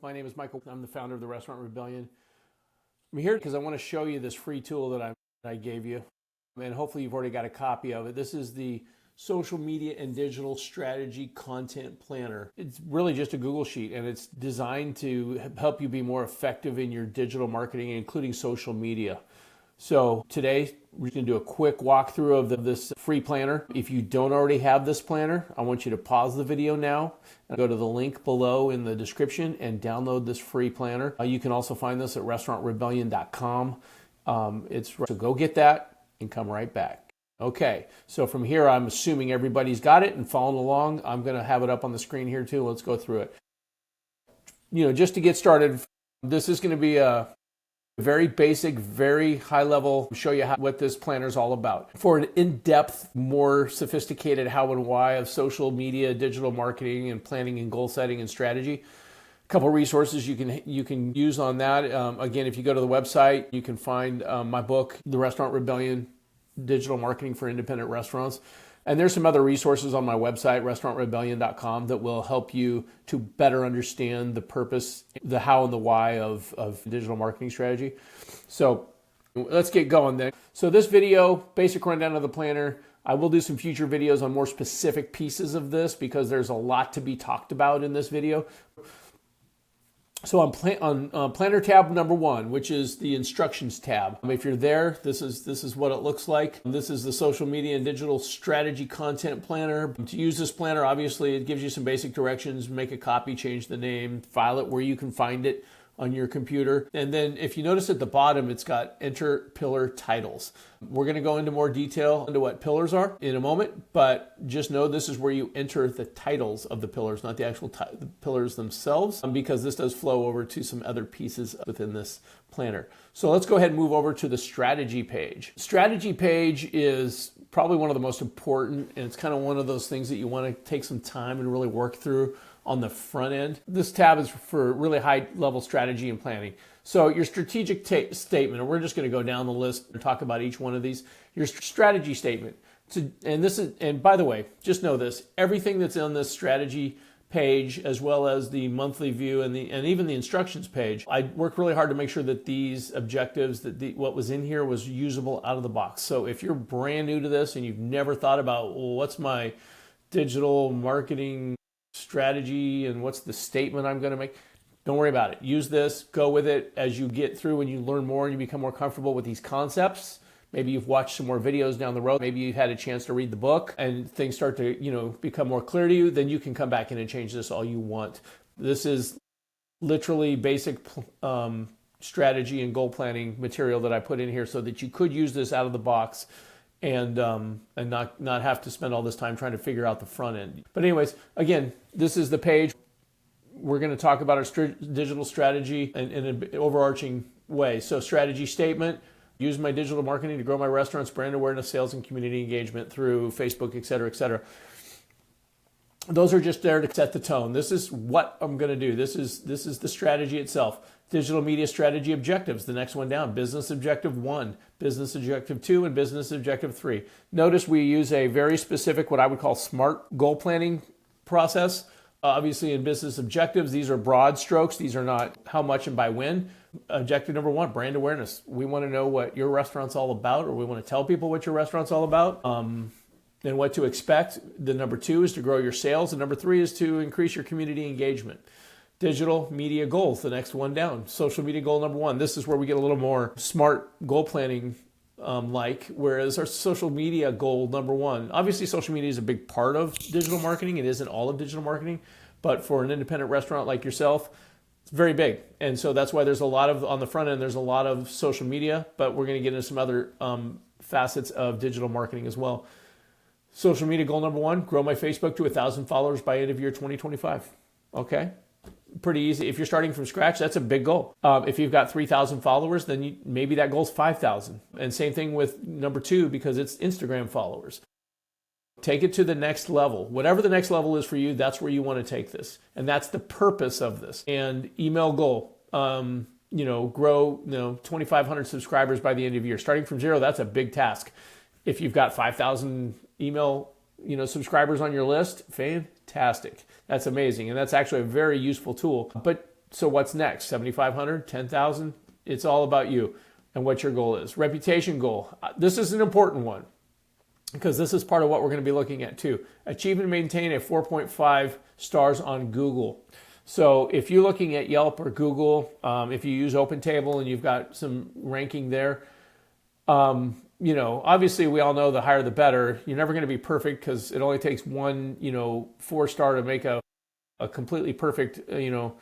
My name is Michael. I'm the founder of the Restaurant Rebellion. I'm here because I want to show you this free tool that I gave you, and hopefully you've already got a copy of it. This is the Social Media and Digital Strategy Content Planner. It's really just a Google Sheet, and it's designed to help you be more effective in your digital marketing, including social media. So today, we're going to do a quick walkthrough of this free planner. If you don't already have this planner, I want you to pause the video now and go to the link below in the description and download this free planner. You can also find this at restaurantrebellion.com. So go get that and come right back. Okay, so from here, I'm assuming everybody's got it and following along. I'm going to have it up on the screen here too. Let's go through it. Just to get started, this is going to be a very basic, very high level, show you what this planner is all about. For an in-depth, more sophisticated how and why of social media, digital marketing, and planning and goal setting and strategy, a couple resources you can use on that. Again, if you go to the website, you can find my book, The Restaurant Rebellion, Digital Marketing for Independent Restaurants. And there's some other resources on my website, restaurantrebellion.com, that will help you to better understand the purpose, the how and the why of digital marketing strategy. So let's get going then. So this video, basic rundown of the planner. I will do some future videos on more specific pieces of this because there's a lot to be talked about in this video. So on planner tab number 1, which is the instructions tab. If you're there, this is what it looks like. This is the social media and digital strategy content planner. To use this planner, obviously it gives you some basic directions, make a copy, change the name, file it where you can find it on your computer. And then if you notice at the bottom, it's got enter pillar titles. We're going to go into more detail into what pillars are in a moment, but just know this is where you enter the titles of the pillars, not the actual the pillars themselves, because this does flow over to some other pieces within this planner. So let's go ahead and move over to the strategy page. Strategy page is probably one of the most important, and it's kind of one of those things that you want to take some time and really work through on the front end. This tab is for really high level strategy and planning. So your strategic statement, and we're just going to go down the list and talk about each one of these. Your strategy statement. And by the way, just know this, everything that's on this strategy page, as well as the monthly view and even the instructions page, I worked really hard to make sure that these objectives, what was in here was usable out of the box. So if you're brand new to this and you've never thought about, well, what's my digital marketing strategy and what's the statement I'm going to make, don't worry about it. Use this, go with it as you get through and you learn more and you become more comfortable with these concepts. Maybe you've watched some more videos down the road. Maybe you've had a chance to read the book and things start to, become more clear to you. Then you can come back in and change this all you want. This is literally basic strategy and goal planning material that I put in here so that you could use this out of the box and not have to spend all this time trying to figure out the front end. But anyways, again, this is the page. We're going to talk about our digital strategy in an overarching way. So strategy statement, use my digital marketing to grow my restaurant's brand awareness, sales, and community engagement through Facebook, et cetera, et cetera. Those are just there to set the tone. This is what I'm going to do. This is the strategy itself. Digital media strategy objectives, the next one down. Business objective 1, business objective 2, and business objective 3. Notice we use a very specific, what I would call smart goal planning process. Obviously in business objectives, these are broad strokes. These are not how much and by when. Objective number 1, brand awareness. We want to know what your restaurant's all about, or we want to tell people what your restaurant's all about. And what to expect. The number 2 is to grow your sales. And number 3 is to increase your community engagement. Digital media goals, the next one down. Social media goal number 1. This is where we get a little more smart goal planning whereas our social media goal number 1, obviously social media is a big part of digital marketing. It isn't all of digital marketing, but for an independent restaurant like yourself, it's very big. And so that's why there's a lot of, on the front end, there's a lot of social media, but we're going to get into some other facets of digital marketing as well. Social media goal number 1, grow my Facebook to 1,000 followers by end of year 2025. Okay. Pretty easy. If you're starting from scratch, that's a big goal. If you've got 3,000 followers, then maybe that goal's 5,000. And same thing with number 2, because it's Instagram followers. Take it to the next level. Whatever the next level is for you, that's where you want to take this. And that's the purpose of this. And email goal, grow 2,500 subscribers by the end of the year. Starting from 0, that's a big task. If you've got 5,000 email subscribers on your list, fantastic. That's amazing. And that's actually a very useful tool. But So what's next? 7,500, 10,000? It's all about you and what your goal is. Reputation goal. This is an important one because this is part of what we're going to be looking at too. Achieve and maintain a 4.5 stars on Google. So if you're looking at Yelp or Google, if you use OpenTable and you've got some ranking there, you know, obviously we all know the higher the better. You're never going to be perfect because it only takes one, you know, 4-star to make a completely perfect, you know,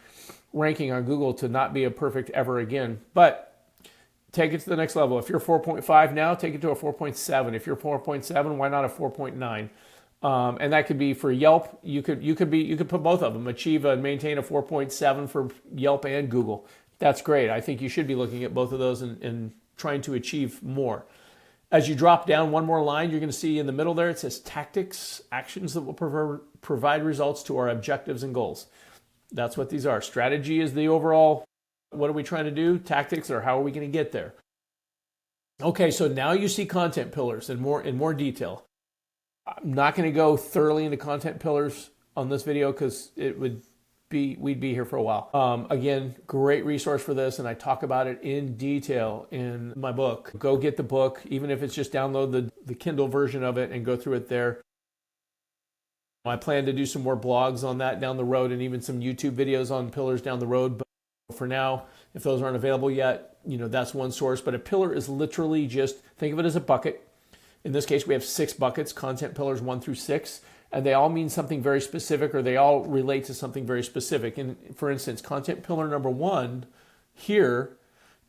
ranking on Google to not be a perfect ever again. But take it to the next level. If you're 4.5 now, take it to a 4.7. If you're 4.7, why not a 4.9? And that could be for Yelp. You could put both of them. Achieve and maintain a 4.7 for Yelp and Google. That's great. I think you should be looking at both of those and trying to achieve more. As you drop down one more line, you're going to see in the middle there, it says tactics, actions that will provide results to our objectives and goals. That's what these are. Strategy is the overall, what are we trying to do? Tactics are how are we going to get there? Okay, so now you see content pillars in more detail. I'm not going to go thoroughly into content pillars on this video because we'd be here for a while. Again, great resource for this, and I talk about it in detail in my book. Go get the book, even if it's just download the Kindle version of it and go through it there. I plan to do some more blogs on that down the road and even some YouTube videos on pillars down the road. But for now, if those aren't available yet, you know, that's one source. But a pillar is literally just, think of it as a bucket. In this case, we have 6 buckets, content pillars 1 through 6. And they all mean something very specific, or they all relate to something very specific. And for instance, content pillar number 1 here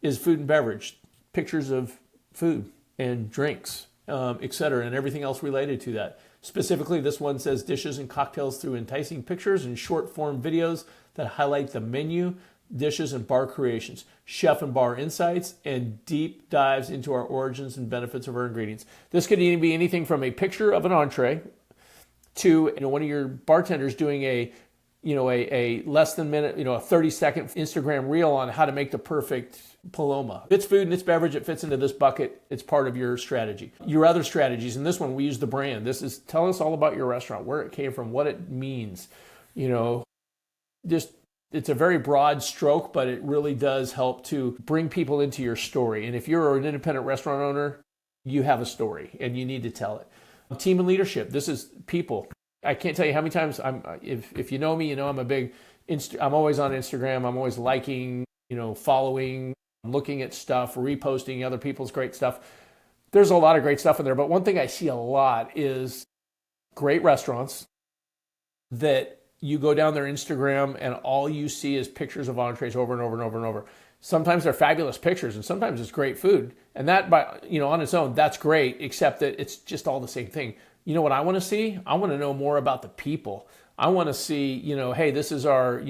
is food and beverage, pictures of food and drinks, etc., and everything else related to that. Specifically, this one says dishes and cocktails through enticing pictures and short form videos that highlight the menu, dishes, and bar creations, chef and bar insights, and deep dives into our origins and benefits of our ingredients. This could even be anything from a picture of an entree to, you know, one of your bartenders doing a less than minute, a 30-second Instagram reel on how to make the perfect Paloma. It's food and it's beverage. It fits into this bucket. It's part of your strategy. Your other strategies, in this one, we use the brand. This is, tell us all about your restaurant, where it came from, what it means. Just, it's a very broad stroke, but it really does help to bring people into your story. And if you're an independent restaurant owner, you have a story and you need to tell it. Team and leadership. This is people. I can't tell you how many times if you know me, I'm a big, I'm always on Instagram. I'm always liking, following, looking at stuff, reposting other people's great stuff. There's a lot of great stuff in there. But one thing I see a lot is great restaurants that you go down their Instagram and all you see is pictures of entrees over and over and over and over. Sometimes they're fabulous pictures and sometimes it's great food. And that, on its own, that's great, except that it's just all the same thing. You know what I want to see? I want to know more about the people. I want to see, hey, this is our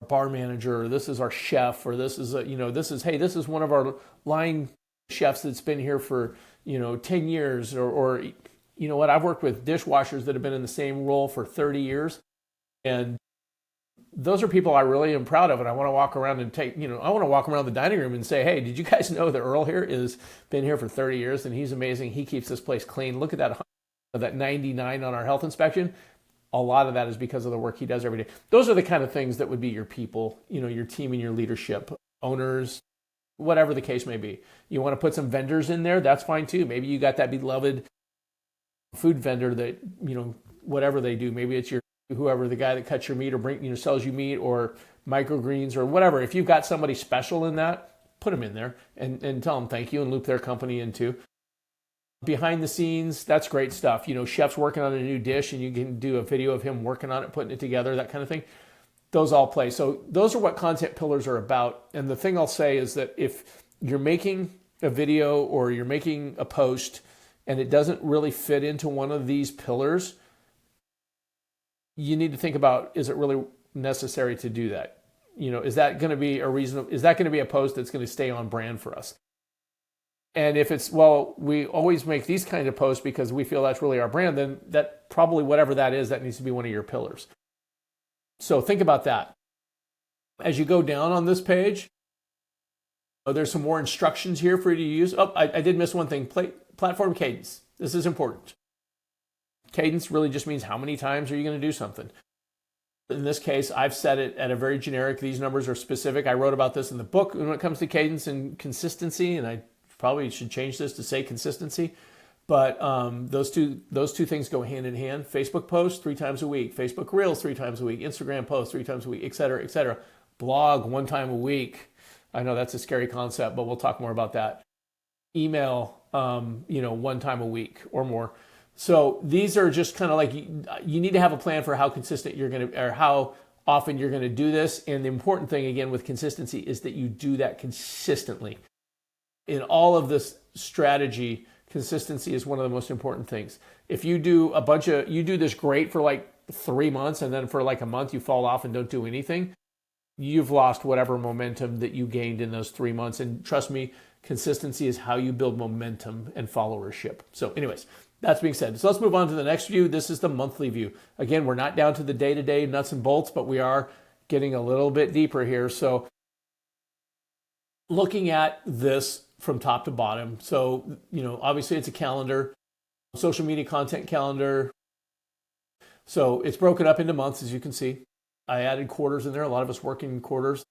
bar manager, or this is our chef, or this is this is one of our line chefs that's been here for 10 years, or you know what, I've worked with dishwashers that have been in the same role for 30 years, and those are people I really am proud of, and I want to walk around and I want to walk around the dining room and say, hey, did you guys know that Earl here has been here for 30 years and he's amazing. He keeps this place clean. Look at that 99 on our health inspection. A lot of that is because of the work he does every day. Those are the kind of things that would be your people, your team and your leadership, owners, whatever the case may be. You want to put some vendors in there, that's fine too. Maybe you got that beloved food vendor that, whatever they do. Maybe it's whoever, the guy that cuts your meat or sells you meat or microgreens or whatever. If you've got somebody special in that, put them in there and tell them thank you and loop their company in too. Behind the scenes, that's great stuff. Chef's working on a new dish and you can do a video of him working on it, putting it together, that kind of thing. Those all play. So those are what content pillars are about. And the thing I'll say is that if you're making a video or you're making a post and it doesn't really fit into one of these pillars, you need to think about, is it really necessary to do that? Is that going to be is that going to be a post that's going to stay on brand for us? And if it's, well, we always make these kinds of posts because we feel that's really our brand, then that probably, whatever that is, that needs to be one of your pillars. So think about that. As you go down on this page, there's some more instructions here for you to use. Oh, I did miss one thing. Platform cadence. This is important. Cadence really just means how many times are you going to do something. In this case, I've set it at a very generic, these numbers are specific. I wrote about this in the book when it comes to cadence and consistency, and I probably should change this to say consistency. But those two things go hand in hand. Facebook posts 3 times a week, Facebook Reels 3 times a week, Instagram posts 3 times a week, et cetera, et cetera. Blog 1 time a week. I know that's a scary concept, but we'll talk more about that. Email, 1 time a week or more. So these are just kind of like, you need to have a plan for how consistent you're going to, or how often you're going to do this. And the important thing, again, with consistency is that you do that consistently. In all of this strategy, consistency is one of the most important things. If you do you do this great for like 3 months, and then for like a month you fall off and don't do anything, you've lost whatever momentum that you gained in those 3 months. And trust me, consistency is how you build momentum and followership. So anyways, that's being said, so let's move on to the next view. This is the monthly view. Again, we're not down to the day-to-day nuts and bolts, but we are getting a little bit deeper here. So looking at this from top to bottom. So, obviously it's a calendar, social media content calendar. So it's broken up into months, as you can see. I added quarters in there. A lot of us work in quarters.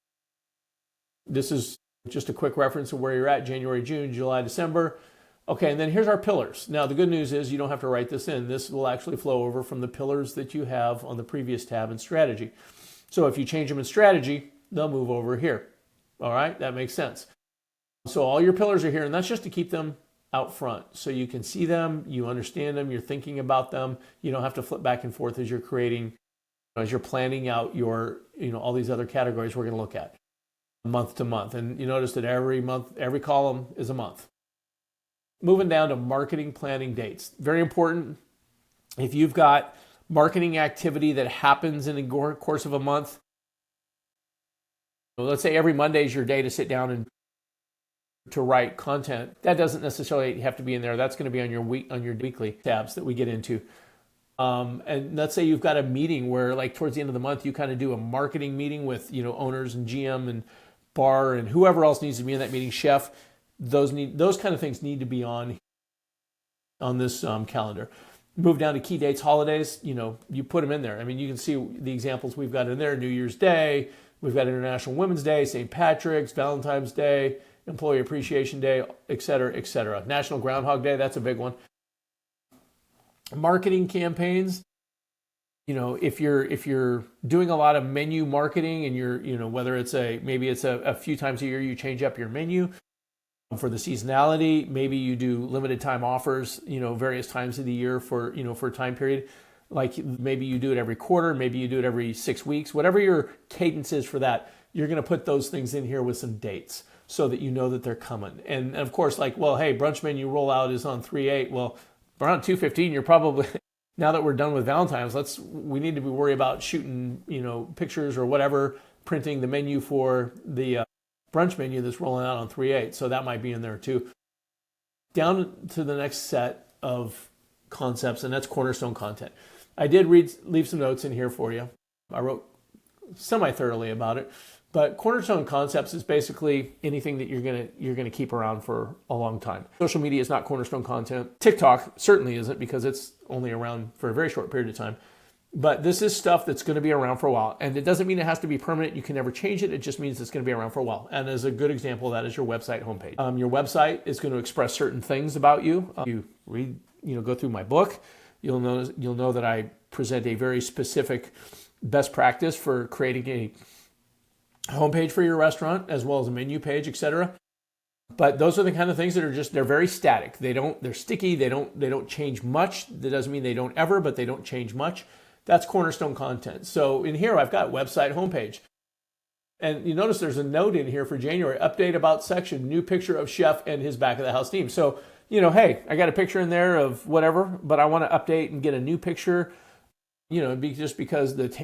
This is just a quick reference of where you're at: January, June, July, December. Okay, and then here's our pillars. Now, the good news is you don't have to write this in. This will actually flow over from the pillars that you have on the previous tab in strategy. So if you change them in strategy, they'll move over here. All right, that makes sense. So all your pillars are here, and that's just to keep them out front so you can see them, you understand them, you're thinking about them. You don't have to flip back and forth as you're creating, as you're planning out your, all these other categories we're going to look at month to month. And you notice that every month, every column is a month. Moving down to marketing planning dates. Very important. If you've got marketing activity that happens in the course of a month, let's say every Monday is your day to sit down and to write content. That doesn't necessarily have to be in there. That's going to be on your weekly tabs that we get into. And let's say you've got a meeting where, like, towards the end of the month, you kind of do a marketing meeting with, owners and GM and bar and whoever else needs to be in that meeting, chef. Those kind of things need to be on this calendar. Move down to key dates, holidays. You put them in there. I mean, you can see the examples we've got in there: New Year's Day, we've got International Women's Day, St. Patrick's, Valentine's Day, Employee Appreciation Day, et cetera, et cetera. National Groundhog Day, that's a big one. Marketing campaigns. If you're doing a lot of menu marketing, and you're, whether it's maybe it's a few times a year you change up your menu. For the seasonality, maybe you do limited time offers, various times of the year for a time period. Like maybe you do it every quarter, maybe you do it every 6 weeks, whatever your cadence is for that, you're going to put those things in here with some dates so that you know that they're coming. And of course, like, well, hey, brunch menu rollout is on 3/8. Well, around 2/15, you're probably, now that we're done with Valentine's, we need to be worried about shooting, pictures or whatever, printing the menu for the brunch menu that's rolling out on 3/8. So that might be in there too. Down to the next set of concepts, and that's cornerstone content. I did leave some notes in here for you. I wrote semi-thoroughly about it. But cornerstone concepts is basically anything that you're gonna keep around for a long time. Social media is not cornerstone content. TikTok certainly isn't, because it's only around for a very short period of time. But this is stuff that's going to be around for a while. And it doesn't mean it has to be permanent. You can never change it. It just means it's going to be around for a while. And as a good example of that is your website homepage. Your website is going to express certain things about you. You read, go through my book, you'll know that I present a very specific best practice for creating a homepage for your restaurant, as well as a menu page, etc. But those are the kind of things that are they're very static. They're sticky. They don't change much. That doesn't mean they don't ever, but they don't change much. That's cornerstone content. So in here, I've got website homepage. And you notice there's a note in here for January: update about section, new picture of chef and his back of the house team. So, hey, I got a picture in there of whatever, but I want to update and get a new picture, just because the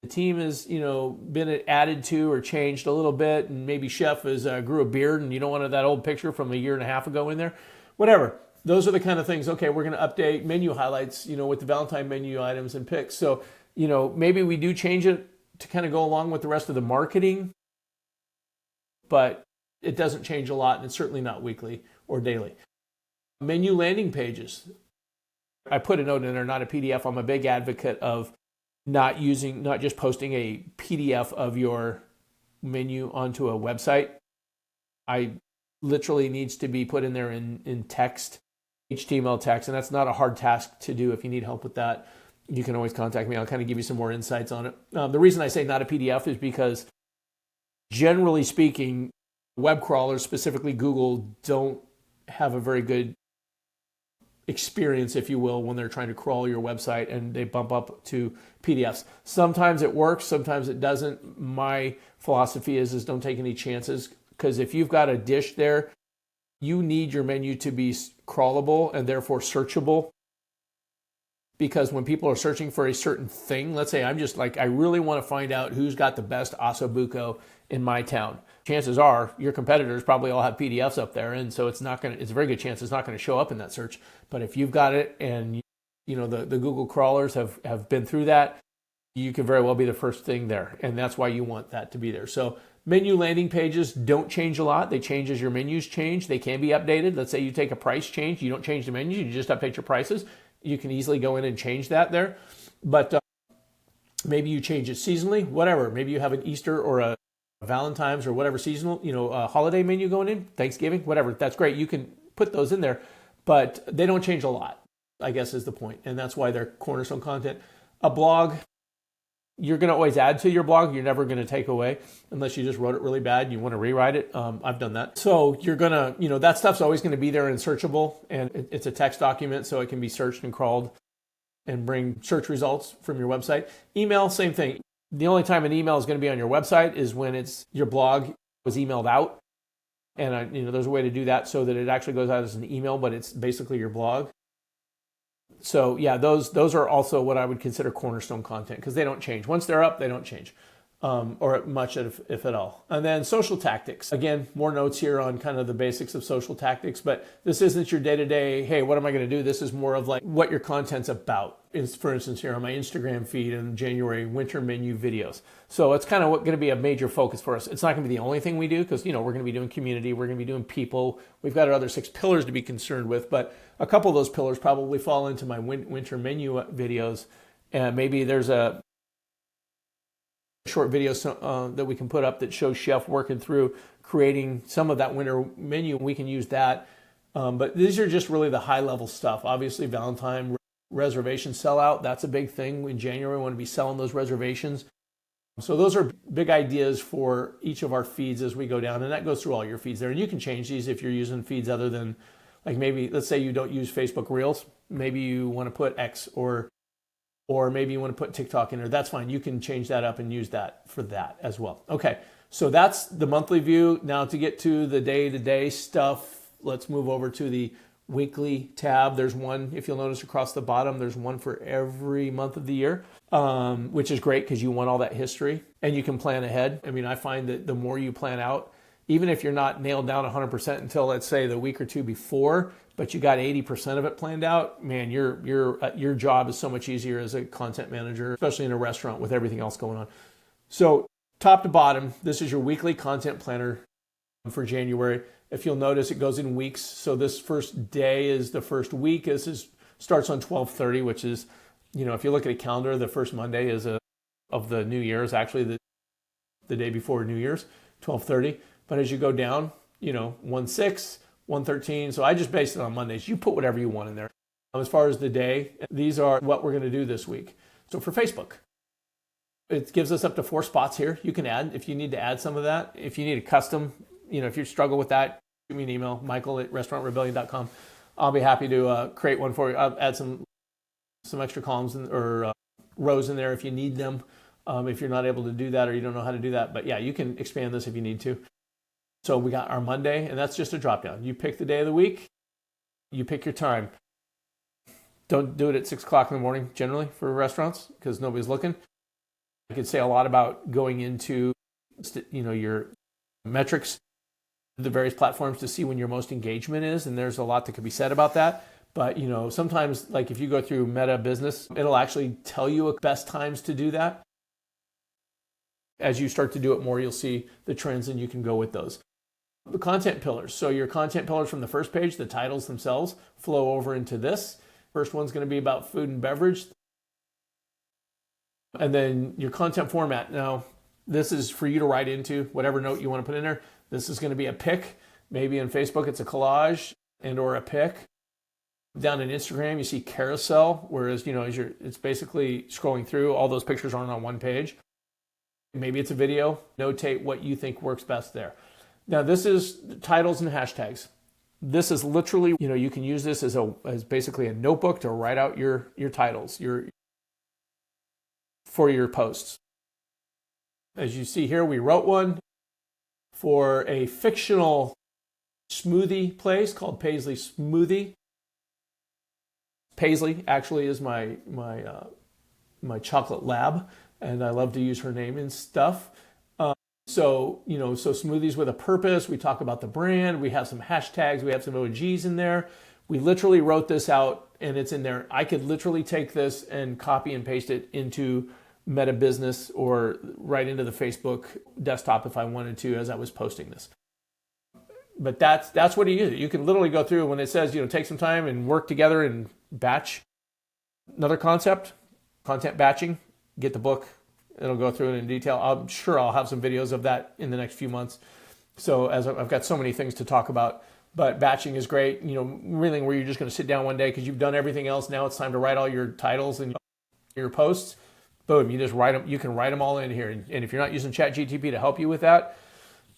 team has, been added to or changed a little bit, and maybe chef has grew a beard and you don't want that old picture from a year and a half ago in there, whatever. Those are the kind of things. Okay, we're going to update menu highlights, with the Valentine menu items and picks. So, maybe we do change it to kind of go along with the rest of the marketing, but it doesn't change a lot, and it's certainly not weekly or daily. Menu landing pages. I put a note in there, not a PDF. I'm a big advocate of not just posting a PDF of your menu onto a website. I literally needs to be put in there in text, HTML text, and that's not a hard task to do. If you need help with that, you can always contact me. I'll kind of give you some more insights on it. The reason I say not a PDF is because generally speaking, web crawlers, specifically Google, don't have a very good experience, if you will, when they're trying to crawl your website and they bump up to PDFs. Sometimes it works, sometimes it doesn't. My philosophy is don't take any chances, because if you've got a dish there, you need your menu to be crawlable and therefore searchable. Because when people are searching for a certain thing, let's say I really want to find out who's got the best ossobuco in my town. Chances are your competitors probably all have PDFs up there, and so it's a very good chance it's not going to show up in that search. But if you've got it and the Google crawlers have been through that, you can very well be the first thing there, and that's why you want that to be there. So menu landing pages don't change a lot. They change as your menus change. They can be updated. Let's say you take a price change. You don't change the menu. You just update your prices. You can easily go in and change that there. But maybe you change it seasonally, whatever. Maybe you have an Easter or a Valentine's or whatever seasonal, holiday menu going in, Thanksgiving, whatever. That's great. You can put those in there, but they don't change a lot, I guess is the point. And that's why they're cornerstone content. A blog, you're going to always add to your blog. You're never going to take away unless you just wrote it really bad and you want to rewrite it. I've done that. So you're going to, that stuff's always going to be there and searchable, and it's a text document, so it can be searched and crawled and bring search results from your website. Email, same thing. The only time an email is going to be on your website is when it's your blog was emailed out. And there's a way to do that so that it actually goes out as an email, but it's basically your blog. So yeah, those are also what I would consider cornerstone content, because they don't change. Once they're up, they don't change, or much if at all. And then social tactics. Again, more notes here on kind of the basics of social tactics, but this isn't your day-to-day, hey, what am I going to do? This is more of like what your content's about. For instance, here on my Instagram feed in January, winter menu videos. So it's kind of going to be a major focus for us. It's not going to be the only thing we do, because we're going to be doing community, we're going to be doing people. We've got our other 6 pillars to be concerned with, but a couple of those pillars probably fall into my winter menu videos. And maybe there's a short video that we can put up that shows Chef working through creating some of that winter menu. We can use that. But these are just really the high level stuff. Obviously, Valentine reservation sellout, that's a big thing. In January, we want to be selling those reservations. So those are big ideas for each of our feeds as we go down, and that goes through all your feeds there. And you can change these if you're using feeds other than, like, maybe, let's say you don't use Facebook Reels. Maybe you want to put X or maybe you want to put TikTok in there. That's fine. You can change that up and use that for that as well. Okay, so that's the monthly view. Now to get to the day-to-day stuff, let's move over to the weekly tab. There's one, if you'll notice across the bottom, there's one for every month of the year, which is great because you want all that history and you can plan ahead. I mean, I find that the more you plan out, even if you're not nailed down 100% until, let's say, the week or two before, but you got 80% of it planned out, man, your job is so much easier as a content manager, especially in a restaurant with everything else going on. So top to bottom, this is your weekly content planner for January. If you'll notice, it goes in weeks. So this first day is the first week. This starts on 12/30, which is, if you look at a calendar, the first Monday of the new year is actually the day before New Year's, 12/30. But as you go down, 1/6, 1/13. So I just based it on Mondays. You put whatever you want in there. As far as the day, these are what we're going to do this week. So for Facebook, it gives us up to 4 spots here. You can add if you need to add some of that. If you need a custom, if you struggle with that, shoot me an email, michael@restaurantrebellion.com. I'll be happy to create one for you. I'll add some extra columns or rows in there if you need them. If you're not able to do that or you don't know how to do that. But yeah, you can expand this if you need to. So we got our Monday, and that's just a drop down. You pick the day of the week, you pick your time. Don't do it at 6 o'clock in the morning generally for restaurants because nobody's looking. I could say a lot about going into your metrics, the various platforms to see when your most engagement is, and there's a lot that could be said about that. But sometimes, like if you go through Meta Business, it'll actually tell you best times to do that. As you start to do it more, you'll see the trends and you can go with those. The content pillars. So your content pillars from the first page, the titles themselves, flow over into this. First one's going to be about food and beverage. And then your content format. Now, this is for you to write into whatever note you want to put in there. This is going to be a pic. Maybe in Facebook, it's a collage and or a pic. Down in Instagram, you see carousel, whereas, it's basically scrolling through. All those pictures aren't on one page. Maybe it's a video. Notate what you think works best there. Now, this is titles and hashtags. This is literally, you can use this as basically a notebook to write out your titles for your posts. As you see here, we wrote one for a fictional smoothie place called Paisley Smoothie. Paisley actually is my chocolate lab, and I love to use her name and stuff. So smoothies with a purpose. We talk about the brand. We have some hashtags. We have some OGs in there. We literally wrote this out, and it's in there. I could literally take this and copy and paste it into Meta Business or right into the Facebook desktop if I wanted to as I was posting this. But that's what you use. You can literally go through when it says, take some time and work together and batch. Another concept, content batching. Get the book. It'll go through it in detail. I'm sure I'll have some videos of that in the next few months. So as I've got so many things to talk about, but batching is great. Really where you're just going to sit down one day because you've done everything else. Now it's time to write all your titles and your posts. Boom, you just write them. You can write them all in here. And if you're not using ChatGPT to help you with that,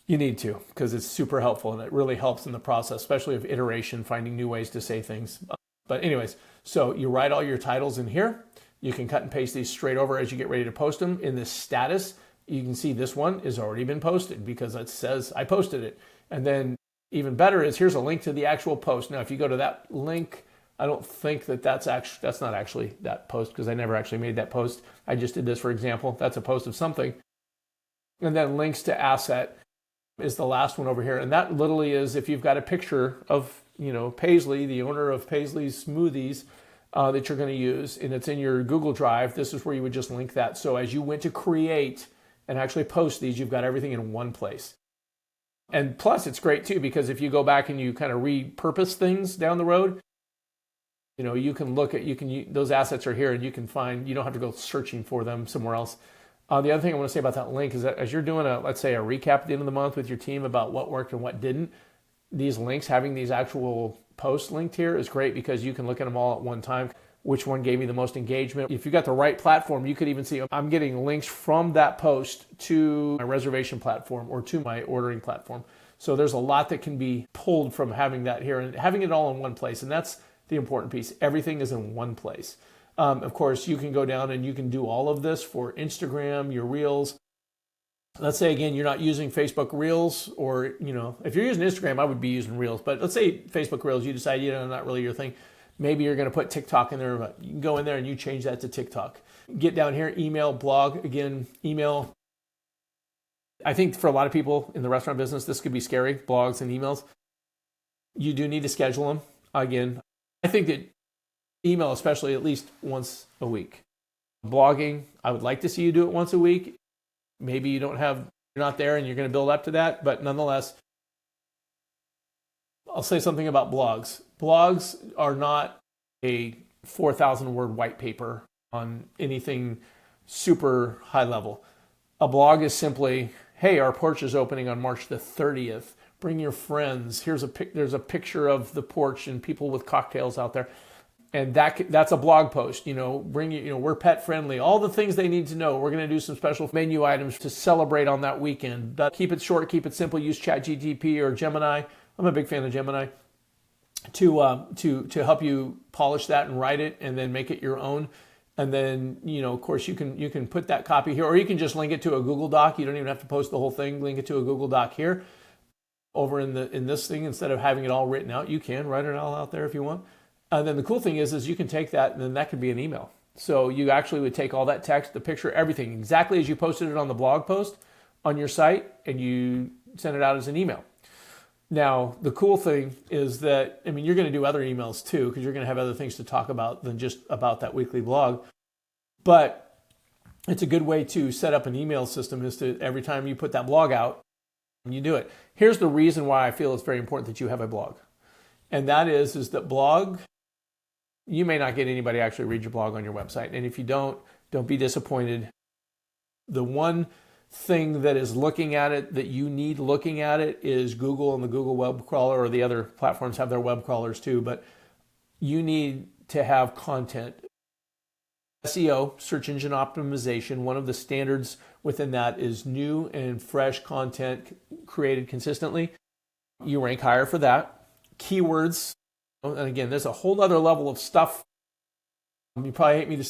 you need to, because it's super helpful and it really helps in the process, especially of iteration, finding new ways to say things. But anyways, so you write all your titles in here. You can cut and paste these straight over as you get ready to post them. In this status, you can see this one has already been posted because it says I posted it. And then even better is here's a link to the actual post. Now, if you go to that link, I don't think that's not actually that post because I never actually made that post. I just did this for example. That's a post of something. And then links to asset is the last one over here. And that literally is if you've got a picture of, Paisley, the owner of Paisley's Smoothies, that you're going to use, and it's in your Google Drive, this is where you would just link that. So as you went to create and actually post these, you've got everything in one place. And plus, it's great too, because if you go back and you kind of repurpose things down the road, you can look at, those assets are here and you can find, you don't have to go searching for them somewhere else. The other thing I want to say about that link is that as you're doing let's say a recap at the end of the month with your team about what worked and what didn't, these links, having these actual posts linked here is great because you can look at them all at one time. Which one gave me the most engagement? If you got the right platform, you could even see I'm getting links from that post to my reservation platform or to my ordering platform. So there's a lot that can be pulled from having that here and having it all in one place. And that's the important piece. Everything is in one place. Of course, you can go down and you can do all of this for Instagram, your Reels. Let's say, again, you're not using Facebook Reels or, if you're using Instagram, I would be using Reels. But let's say Facebook Reels, you decide, not really your thing. Maybe you're going to put TikTok in there, but you can go in there and you change that to TikTok. Get down here, email, blog. Again, email. I think for a lot of people in the restaurant business, this could be scary, blogs and emails. You do need to schedule them. Again, I think that email, especially at least once a week. Blogging, I would like to see you do it once a week. Maybe you're not there and you're going to build up to that, but nonetheless, I'll say something about blogs. Blogs are not a 4,000 word white paper on anything super high level. A blog is simply, hey, our porch is opening on March the 30th. Bring your friends. There's a picture of the porch and people with cocktails out there. And that's a blog post, we're pet friendly, all the things they need to know. We're going to do some special menu items to celebrate on that weekend. But keep it short, keep it simple. Use ChatGPT or Gemini. I'm a big fan of Gemini to help you polish that and write it and then make it your own. And then, of course, you can put that copy here, or you can just link it to a Google Doc. You don't even have to post the whole thing. Link it to a Google Doc here over in this thing instead of having it all written out. You can write it all out there if you want. And then the cool thing is you can take that and then that could be an email. So you actually would take all that text, the picture, everything, exactly as you posted it on the blog post on your site, and you send it out as an email. Now, the cool thing is that, you're going to do other emails too, because you're going to have other things to talk about than just about that weekly blog. But it's a good way to set up an email system is to every time you put that blog out, you do it. Here's the reason why I feel it's very important that you have a blog. And that is that blog, you may not get anybody actually read your blog on your website. And if you don't, Don't be disappointed. The one thing that is looking at it that you need looking at it is Google and the Google web crawler, or the other platforms have their web crawlers too, but you need to have content. SEO, search engine optimization, one of the standards within that is new and fresh content created consistently. You rank higher for that. Keywords, and again, there's a whole other level of stuff. You probably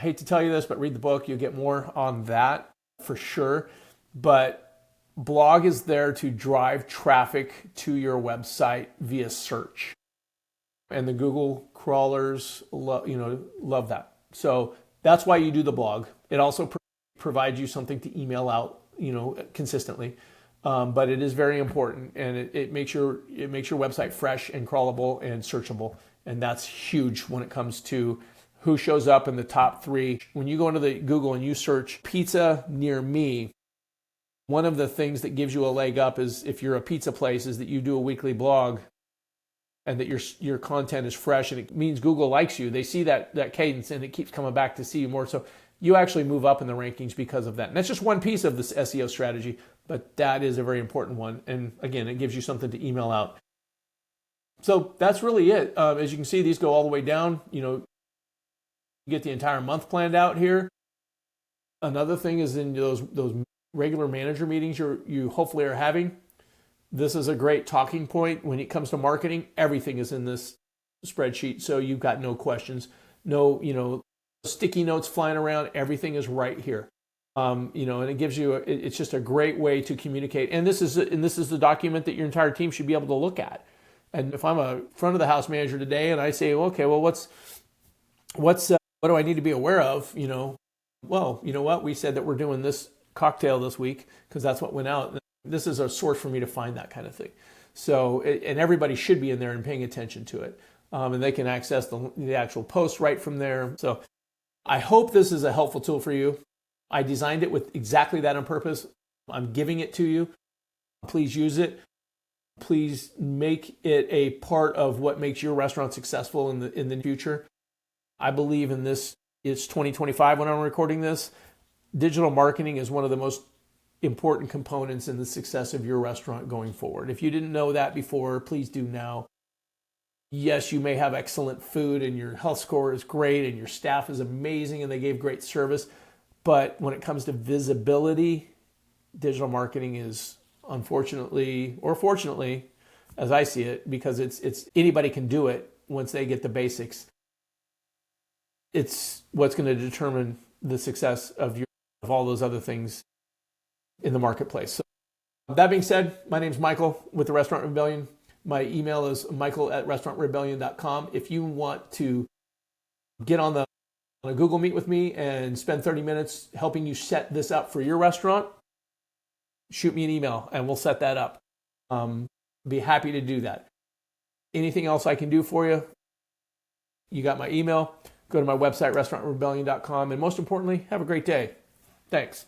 hate to tell you this, but read the book. You'll get more on that for sure. But blog is there to drive traffic to your website via search. And the Google crawlers love that. So that's why you do the blog. It also provides you something to email out, consistently. But it is very important, and it makes your website fresh and crawlable and searchable. And that's huge when it comes to who shows up in the top 3. When you go into the Google and you search pizza near me, one of the things that gives you a leg up is, if you're a pizza place, is that you do a weekly blog and that your content is fresh, and it means Google likes you. They see that cadence, and it keeps coming back to see you more. So you actually move up in the rankings because of that. And that's just one piece of this SEO strategy, but that is a very important one. And again, it gives you something to email out. So that's really it. As you can see, these go all the way down. You get the entire month planned out here. Another thing is in those regular manager meetings you hopefully are having. This is a great talking point when it comes to marketing. Everything is in this spreadsheet, so you've got no questions, no sticky notes flying around. Everything is right here. And it gives you it's just a great way to communicate. And this is the document that your entire team should be able to look at. And if I'm a front of the house manager today and I say, okay, well, what do I need to be aware of? Well, you know what? We said that we're doing this cocktail this week because that's what went out. This is a source for me to find that kind of thing. So, and everybody should be in there and paying attention to it. And they can access the actual post right from there. So I hope this is a helpful tool for you. I designed it with exactly that on purpose. I'm giving it to you. Please use it. Please make it a part of what makes your restaurant successful in the future. I believe in this. It's 2025 when I'm recording this. Digital marketing is one of the most important components in the success of your restaurant going forward. If you didn't know that before, please do now. Yes, you may have excellent food and your health score is great and your staff is amazing and they gave great service. But when it comes to visibility, digital marketing is unfortunately, or fortunately, as I see it, because it's anybody can do it once they get the basics. It's what's going to determine the success of all those other things in the marketplace. So that being said, my name's Michael with the Restaurant Rebellion. My email is michael@restaurantrebellion.com. If you want to get on a Google Meet with me and spend 30 minutes helping you set this up for your restaurant, shoot me an email and we'll set that up. Be happy to do that. Anything else I can do for you, you got my email. Go to my website, restaurantrebellion.com. And most importantly, have a great day. Thanks.